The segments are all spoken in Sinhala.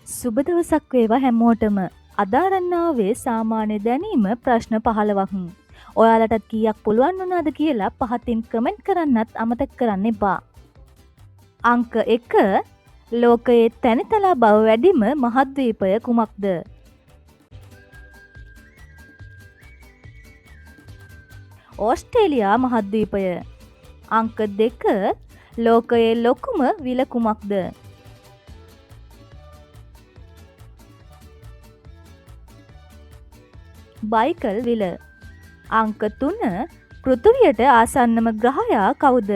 සුබ දවසක් වේවා හැමෝටම. අද අරන් ආවේ සාමාන්‍ය දැනීම ප්‍රශ්න 15ක්. ඔයාලටත් කීයක් පුළුවන් වුණාද කියලා පහතින් කමෙන්ට් කරන්නත් අමතක කරන්න එපා. අංක 1 ලෝකයේ තැනිතලා බව වැඩිම මහද්වීපය කුමක්ද? ඕස්ට්‍රේලියා මහද්වීපය. අංක 2 ලෝකයේ ලොකුම විල කුමක්ද? බයිකල් විල. අංක 3 පෘථිවියට ආසන්නම ග්‍රහයා කවුද?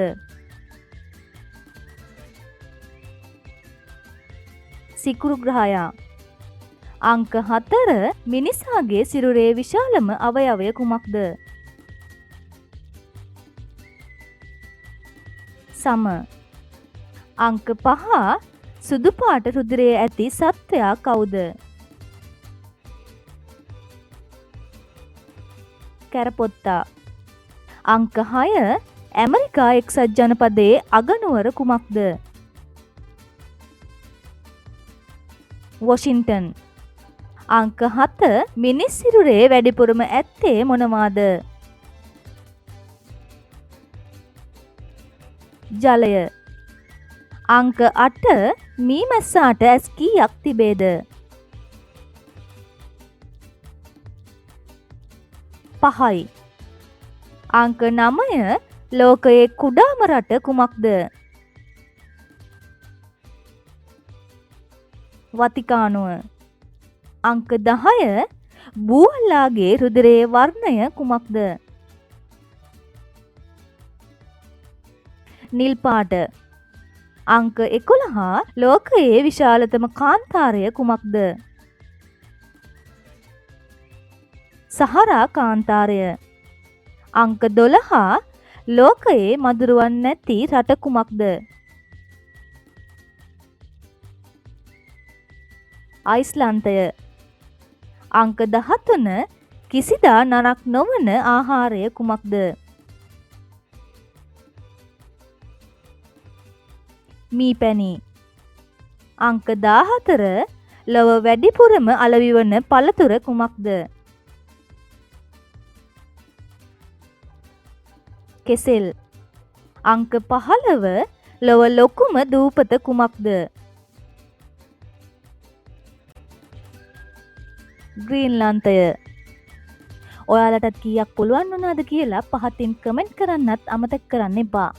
සිකුරු ග්‍රහයා. අංක 4 මිනිසාගේ සිරුරේ විශාලම අවයවය කුමක්ද? සම. අංක 5 සුදු පාට රුධිරයේ ඇති සත්වයා කවුද? කැරපොත්තා. අංක 6 ඇමරිකා එක්සත් ජනපදයේ අගනුවර කුමක්ද? වොෂින්ටන්. අංක 7 මිනිස් සිරුරේ වැඩිපුරම ඇත්තේ මොනවාද? ජලය. අංක 8 මී මැස්සාට ඇස් කීයක් තිබේද? 5යි. අංක 9 ලෝකයේ කුඩාම රට කුමක්ද? වතිකානුව. අංක 10 බූවල්ලාගේ රුධිරයේ වර්ණය කුමක්ද? නිල් පාට. අංක 11 ලෝකයේ විශාලතම කාන්තාරය කුමක්ද? සහරා කාන්තාරය. අංක 12 ලෝකයේ මදුරුවන් නැති රට කුමක්ද? අයිස්ලන්තය. අංක 13 කිසිදා නරක් නොවන ආහාරය කුමක්ද? මීපැණි. අංක 14 ලොව වැඩිපුරම අලෙවි වන පළතුර කුමක්ද? කෙසෙල්. අංක 15 ලොව ලොකුම දූපත කුමක්ද? ග්‍රීන්ලන්තය. ඔයාලටත් කීයක් පුළුවන් වුණාද කියලා පහතින් කමෙන්ට් කරන්නත් අමතක කරන්න එපා.